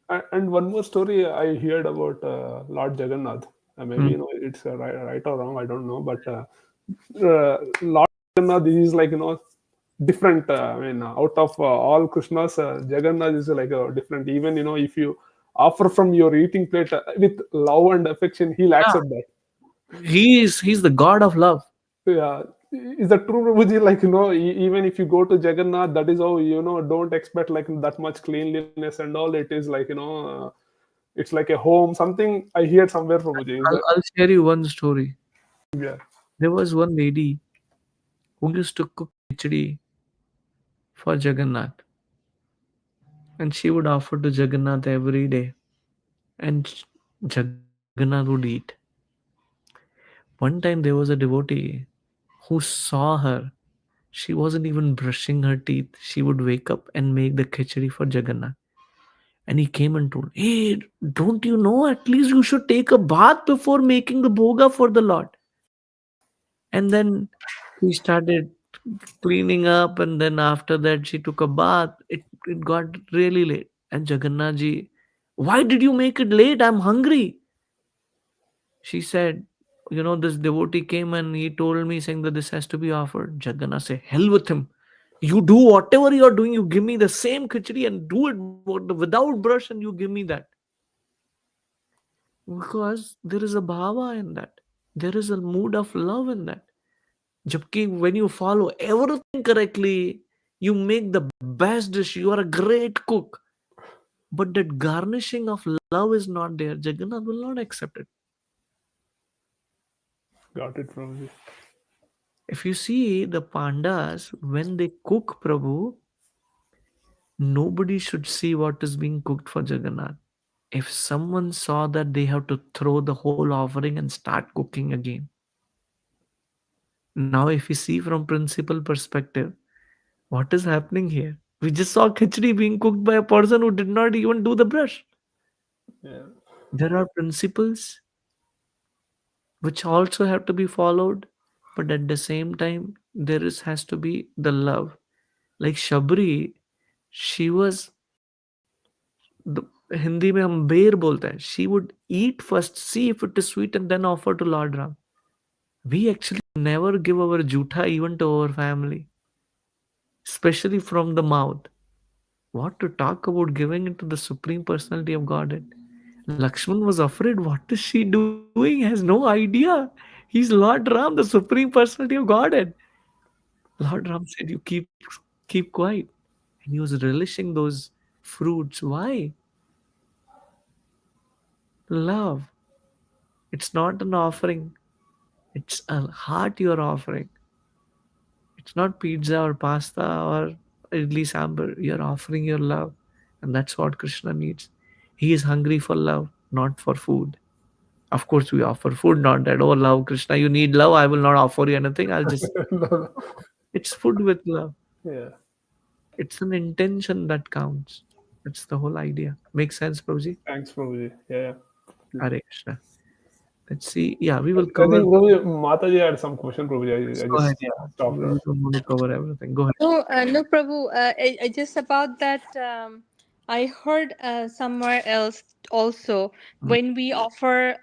I and one more story I heard about Lord Jagannath. Maybe mm, it's right or wrong. I don't know, but Lord Jagannath is like different. I mean, out of all Krishnas, Jagannath is like a different. Even if you offer from your eating plate with love and affection, he'll yeah, accept that. he's the god of love. Yeah, is that true, Prabhuji? Like even if you go to Jagannath, that is how don't expect like that much cleanliness and all. It is like it's like a home. Something I heard somewhere, Prabhuji. Is that I'll share you one story. yeah? There was one lady who used to cook khichdi for Jagannath, and she would offer to Jagannath every day, and Jagannath would eat. One time there was a devotee who saw her. She wasn't even brushing her teeth. She would wake up and make the khichdi for Jagannath. And he came and told, Hey, don't you know? At least you should take a bath before making the bhoga for the Lord. And then he started cleaning up, and then after that she took a bath. It got really late. And Jagannath ji, why did you make it late? I'm hungry. She said, this devotee came and he told me saying that this has to be offered. Jagannath said, hell with him. You do whatever you're doing, you give me the same khichdi and do it without brush, and you give me that. Because there is a bhava in that. There is a mood of love in that. Jabki, when you follow everything correctly, you make the best dish. You are a great cook. But that garnishing of love is not there. Jagannath will not accept it. Got it, Prabhuji. If you see the pandas, when they cook Prabhu, nobody should see what is being cooked for Jagannath. If someone saw that, they have to throw the whole offering and start cooking again. Now, if you see from principal perspective, what is happening here? We just saw khichdi being cooked by a person who did not even do the brush. Yeah. There are principles which also have to be followed, but at the same time, there is has to be the love. Like Shabri, she was the Hindi में हम बेर बोलते हैं. She would eat first, see if it is sweet, and then offer to Lord Ram. We actually never give our jutha even to our family, especially from the mouth. What to talk about giving it to the Supreme Personality of Godhead? Lakshman was afraid. What is she doing? Has no idea. He's Lord Ram, the Supreme Personality of Godhead. Lord Ram said, "You keep quiet." And he was relishing those fruits. Why? Love. It's not an offering. It's a heart you are offering. It's not pizza or pasta or idli sambar. You're offering your love. And that's what Krishna needs. He is hungry for love, not for food. Of course, we offer food, not that, oh, love, Krishna, you need love. I will not offer you anything. I'll just. No, It's food with love. no. Yeah. It's an intention that counts. That's the whole idea. Makes sense, Prabhuji? Thanks, Prabhuji. Yeah. Yeah. Hare Krishna. Let's see. Yeah, we will I cover. think Prabhuji, Mataji had some question, Prabhuji. I Go ahead. just Yeah. stopped her. We don't want to cover everything. Go ahead. No, no, Prabhu. I just about that. I heard somewhere else also, Mm, when we offer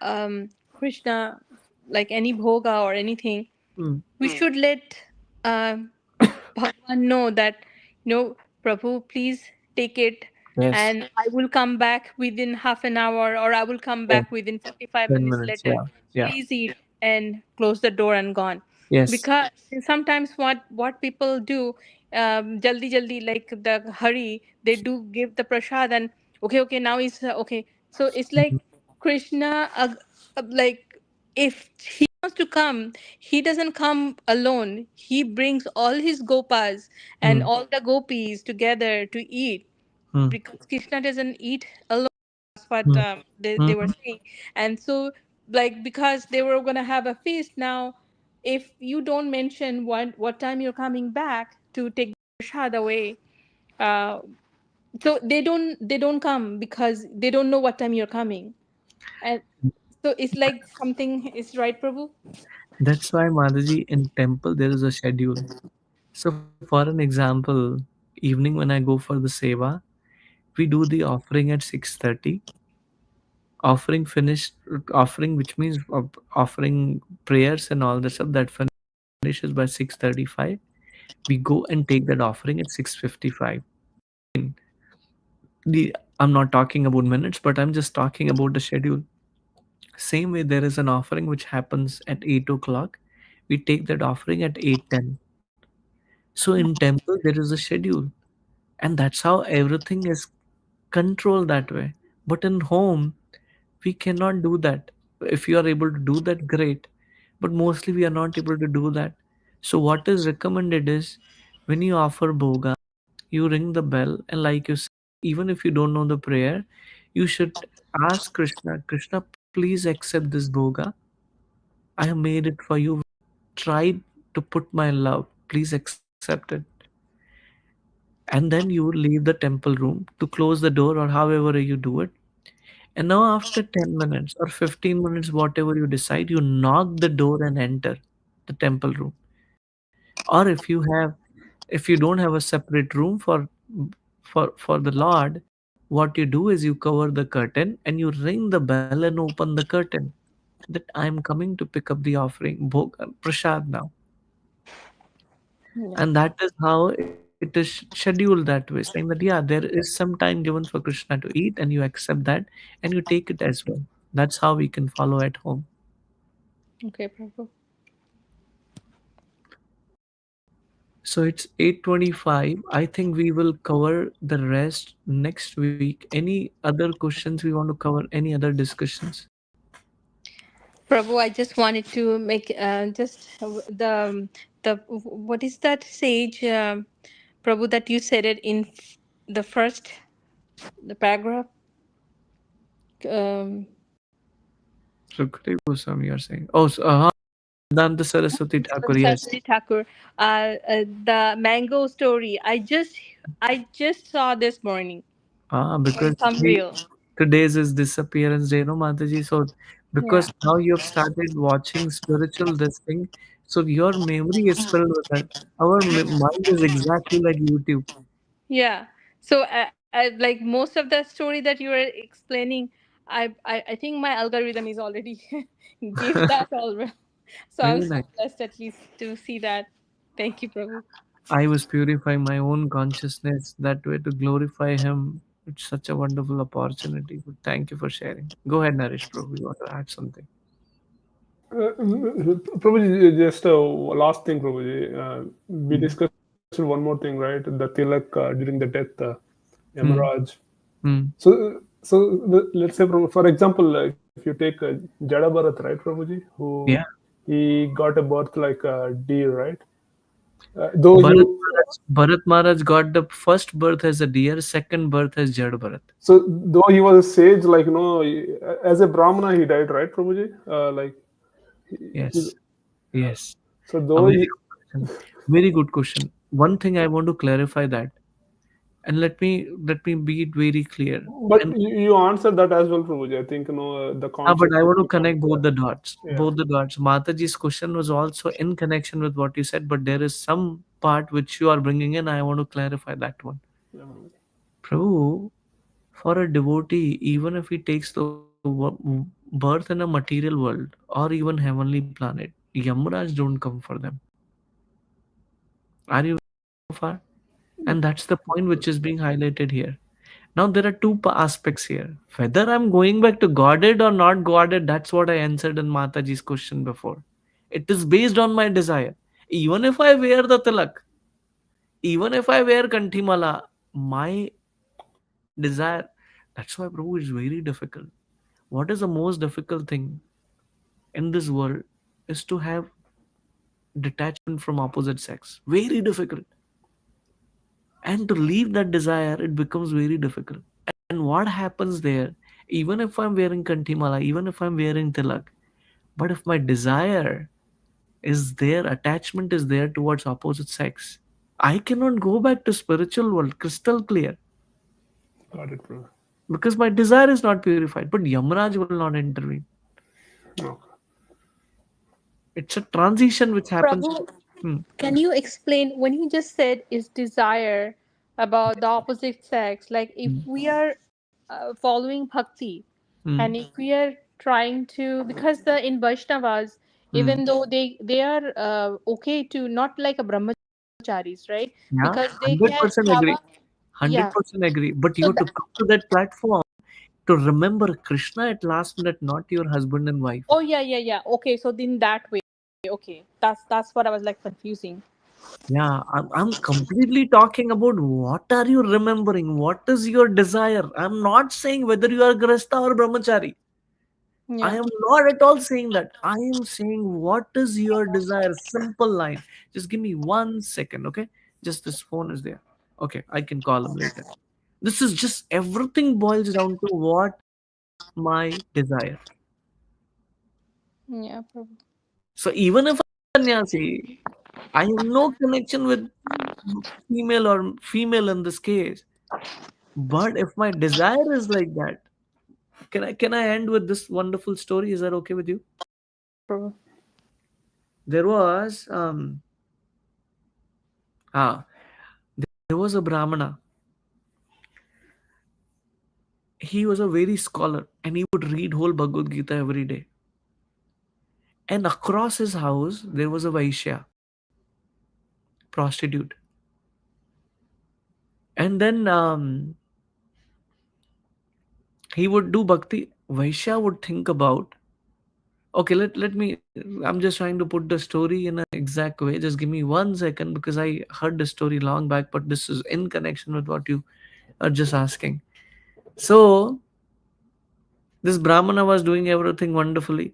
Krishna like any bhoga or anything, mm. we should let um Bhagwan know that, Prabhu, please take it, Yes. and I will come back within half an hour, or I will come Yes. back within 45 10 minutes minutes. later. Yeah. Yeah. Please eat and close the door and gone. Yes. Because sometimes what people do, jaldi jaldi, like the hurry, they do give the prasad, and okay, okay, now is okay. So it's Mhm. like Krishna, like, if he wants to come, he doesn't come alone. He brings all his gopas and Mm, all the gopis together to eat, mm, because Krishna doesn't eat alone. That's what mm, they were mhm. saying. And so, like, because they were gonna have a feast now, if you don't mention what time you're coming back to take the prasad away, uh, so they don't come because they don't know what time you're coming. And so it's like something is right, Prabhu. That's why, Mataji, in temple there is a schedule. So, for an example, evening when I go for the seva, we do the offering at 6:30. Offering finished, offering, which means offering prayers and all the stuff, that finishes by 6:35. We go and take that offering at 6:55. The I'm not talking about minutes, but I'm just talking about the schedule. Same way, there is an offering which happens at 8 o'clock. We take that offering at 8:10. So in temple there is a schedule, and that's how everything is controlled that way. But in home, we cannot do that. If you are able to do that, great. But mostly we are not able to do that. So what is recommended is, when you offer bhoga, you ring the bell, and like you said, even if you don't know the prayer, you should ask Krishna, Krishna, please accept this bhoga. I have made it for you. Tried to put my love. Please accept it. And then you leave the temple room to close the door, or however you do it. And now, after 10 minutes or 15 minutes, whatever you decide, you knock the door and enter the temple room. Or if you don't have a separate room for the Lord, what you do is you cover the curtain and you ring the bell and open the curtain, that I'm coming to pick up the offering, prasad now. Yeah. And that is how it is scheduled that way, saying that, yeah, there is some time given for Krishna to eat, and you accept that and you take it as well. That's how we can follow at home. Okay, Prabhu. So it's 8:25. I think we will cover the rest next week. Any other questions we want to cover? Any other discussions? Prabhu, I just wanted to make just the what is that sage, Prabhu, that you said it in the first, the paragraph. Um, Sukadeva Goswami, you are saying. Oh, so, Siddhanta Saraswati Thakur, yes. Saraswati Thakur, the mango story. I just saw this morning in Because some reel. today's is disappearance day, no, Mataji. So Yeah. because now you have started watching spiritual this thing, so your memory is filled with that. Our mind is exactly like YouTube. Yeah. So, like most of the story that you were explaining, I think my algorithm is already give that all. So I'm Very so nice. blessed at least to see that. Thank you, Prabhu. I was purifying my own consciousness that way to glorify Him. It's such a wonderful opportunity. Thank you for sharing. Go ahead, Naresh, bro. You want to add something? Prabhuji, just last thing, Prabhuji. We Hmm. discussed one more thing, right? The tilak during the death, Hmm. Yamaraj. Hmm. Let's say, for example, if you take Jada Bharat, right, Prabhuji, who Yeah. he got a birth like a deer, right? Though Bharat you, Maharaj, Bharat Maharaj got the first birth as a deer, second birth as Jad Bharat. though he was a sage, like as a Brahmana, he died, right, Prabhuji? Like he's, Yes. yeah. Yes. So A though very he, good question. Very good question. One thing I want to clarify that, and let me be it very clear. but And you answered that as well, Prabhuji. I think the but I consciousness want to becomes, connect both the dots. yeah, Both the dots. Mataji's question was also in connection with what you said, but there is some part which you are bringing in. I want to clarify that one. yeah. Prabhu, for a devotee, even if he takes the birth in a material world or even heavenly planet, Yamaraj don't come for them. Are you so far? And that's the point which is being highlighted here. Now there are two aspects here. Whether I'm going back to Godhead or not Godhead, that's what I answered in Mataji's question before. It is based on my desire. Even if I wear the tilak, even if I wear kanthimala, my desire. That's why, Prabhu, is very difficult. What is the most difficult thing in this world is to have detachment from opposite sex. Very difficult. And to leave that desire, it becomes very difficult. And what happens there, even if I'm wearing kantimala, even if I'm wearing tilak, but if my desire is there, attachment is there towards opposite sex, I cannot go back to spiritual world crystal clear Got it, Prabhu. because my desire is not purified. But Yamaraj will not intervene. Okay. It's a transition which happens. Prabhu, Hmm. can you explain when you just said is desire about the opposite sex? Like if Hmm. we are following bhakti, and Hmm. if we are trying to, because the in Vaishnavas, Hmm. even though they are okay to not like a brahmacharis, right? Yeah, Because they can 100% have agree. a, yeah. 100% agree. But you So have to come to that platform to remember Krishna at last minute, not your husband and wife. oh yeah, yeah, yeah. Okay, so in that way, okay, that's what I was like confusing. Yeah, I'm completely talking about what are you remembering? What is your desire? I'm not saying whether you are Grasta or Brahmachari. I Yeah. am not at all saying that. I am saying what is your desire? Simple line. Just give me 1 second, okay? Just this phone is there. Okay, I can call him later. This is just everything boils down to what my desire. Yeah, probably. So even if I'm sannyasi, I have no connection with female or female in this case. But if my desire is like that, can I end with this wonderful story? Is that okay with you? Yeah, probably. There was ah there was a Brahmana. He was a very scholar and he would read whole Bhagavad Gita every day. And across his house there was a Vaishya, prostitute. And then he would do bhakti. Vaishya would think about, okay, let me, I'm just trying to put the story in an exact way. Just give me 1 second because I heard the story long back, but this is in connection with what you are just asking. So this Brahmana was doing everything wonderfully,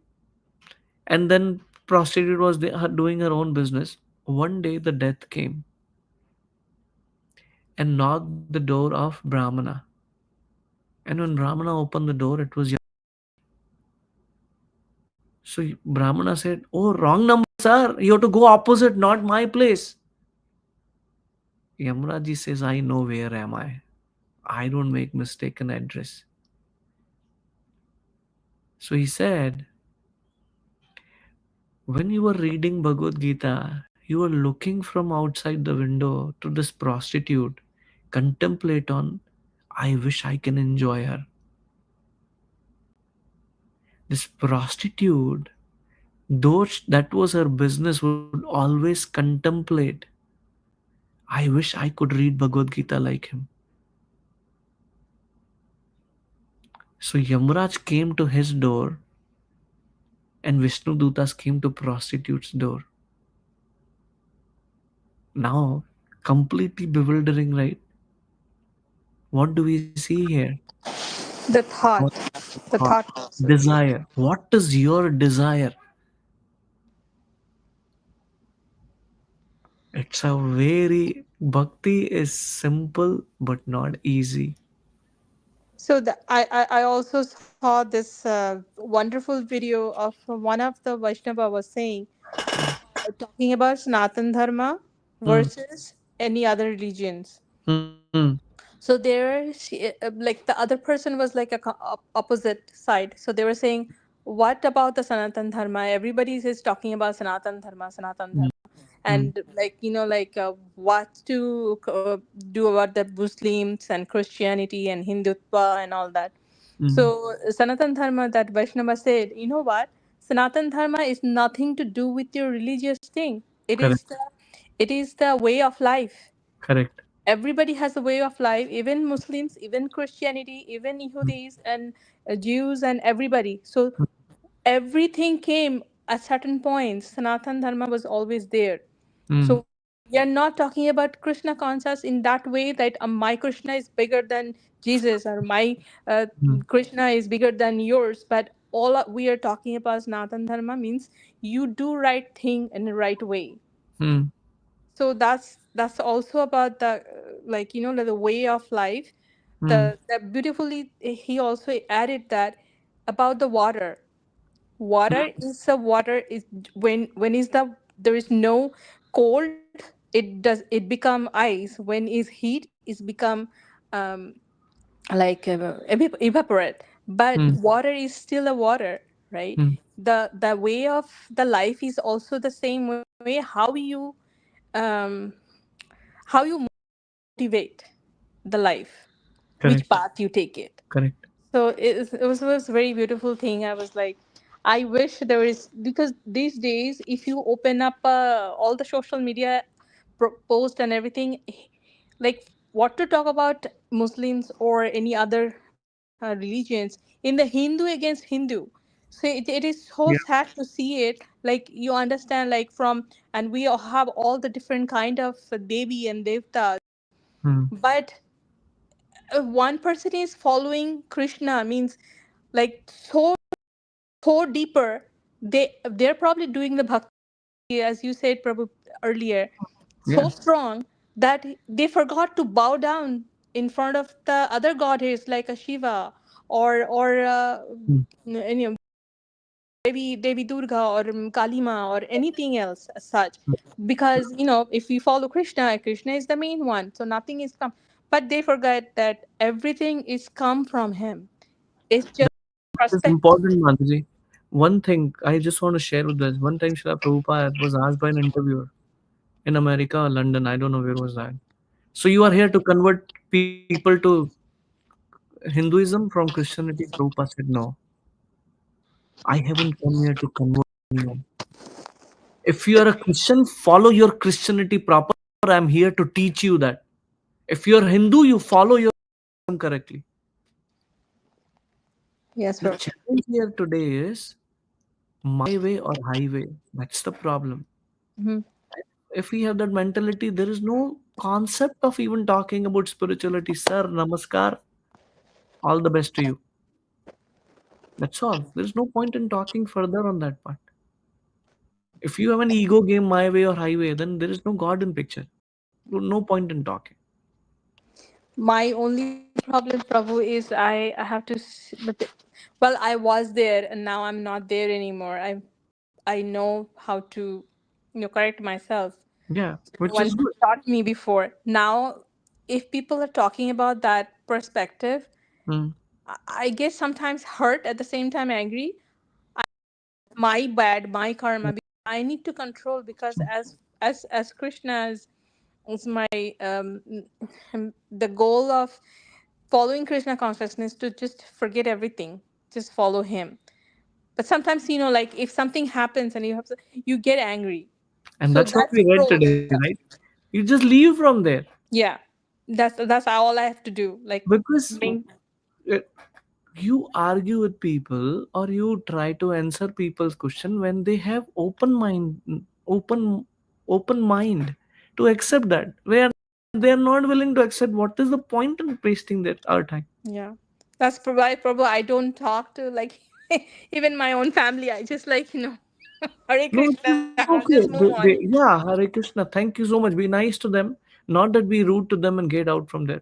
and then prostitute was doing her own business. One day the death came and knocked the door of Brahmana. And when Brahmana opened the door, it was So Brahmana said, "Oh, wrong number, sir. You have to go opposite, not my place." Yamraji says, "I know where am I. I don't make mistaken address." So he said, when you were reading Bhagavad Gita, you were looking from outside the window to this prostitute, contemplate on, I wish I can enjoy her. This prostitute, though that was her business, would always contemplate, I wish I could read Bhagavad Gita like him. So Yamraj came to his door and Vishnu Dutas came to prostitute's door. Now, completely bewildering, right? What do we see here? The What thought, the thought? thought process. Desire. What is your desire? It's a very, bhakti is simple but not easy. So I also saw this wonderful video of one of the Vaishnava was saying, talking about Sanatan Dharma Mm, versus any other religions. mm, So there she, like the other person was like a opposite side, so they were saying, what about the Sanatan Dharma? Everybody is talking about Sanatan Dharma, Sanatan mm, Dharma, mm, and like like what to do about the Muslims and Christianity and Hindutva and all that. mm. So Sanatan Dharma, that Vaishnava said, you know what, Sanatan Dharma is nothing to do with your religious thing. it is Correct, the it is the way of life. correct. Everybody has a way of life, even Muslims, even Christianity, even Mm, Yehudis and Jews and everybody. So mm, everything came at certain points. Sanatan Dharma was always there. mm, So we are not talking about Krishna consciousness in that way that my Krishna is bigger than Jesus, or my uh, mm, Krishna is bigger than yours. But we are talking about Sanatan Dharma means you do right thing in the right way. mm, So that's also about the like the way of life. mm. The beautifully he also added that about the water. Water is the water is when is the there is no cold, it become ice. When is heat, is become um like evaporate. But Mm, water is still a water, right? mm. The way of the life is also the same way. Um how you motivate the life, which Correct, path you take it. correct. So it was a very beautiful thing. I was like, I wish there is, because these days if you open up all the social media post and everything, like what to talk about Muslims or any other religions, in the Hindu against Hindu. So it is so Yeah. sad to see it. Like you understand, like from, and we all have all the different kind of devi and devtas, Mm. but one person is following Krishna means like so deeper. They're probably doing the bhakti, as you said Prabhu earlier, so Yeah. strong that they forgot to bow down in front of the other goddess like a Shiva, or Mm. you know, Devi Durga, or Kalima, or anything else as such. Because if we follow Krishna, Krishna is the main one, so nothing is come. But they forget that everything is come from him. It's just It's perspective. important, Madhuji. One thing I just want to share with this. One time, Srila Prabhupada was asked by an interviewer in America or London. I don't know where was that. So you are here to convert people to Hinduism from Christianity? Prabhupada said, no, I haven't come here to convert anyone. If you are a Christian, follow your Christianity proper. I'm here to teach you that. If you're Hindu, you follow your Hinduism correctly. Yes, The Prabhu. challenge here today is my way or highway. That's the problem. Hmm. If we have that mentality, there is no concept of even talking about spirituality. Sir, namaskar, all the best to you. That's all. There is no point in talking further on that part. If you have an ego game, my way or highway, then there is no God in picture. No point in talking. My only problem, Prabhu, is I have to. Well, I was there, and now I'm not there anymore. I know how to, correct myself. Yeah, No which one is good. taught me before. Now, if people are talking about that perspective, Mm. I get sometimes hurt at the same time angry. My bad, my karma. Because I need to control, because as Krishna is my the goal of following Krishna consciousness, to just forget everything, just follow him. But sometimes, like if something happens and you get angry. And So that's what that's we read growth. today, right? You just leave from there Yeah, that's all I have to do. Like, because being, uh, you argue with people or you try to answer people's question when they have open mind to accept that. They are not willing to accept. What is the point in wasting their our time? yeah, that's probably I don't talk to, like, even my own family. I just, like, Hare No, it Krishna, is okay. just move on. Yeah, Hare Krishna. Thank you so much. Be nice to them. Not that we rude to them and get out from there.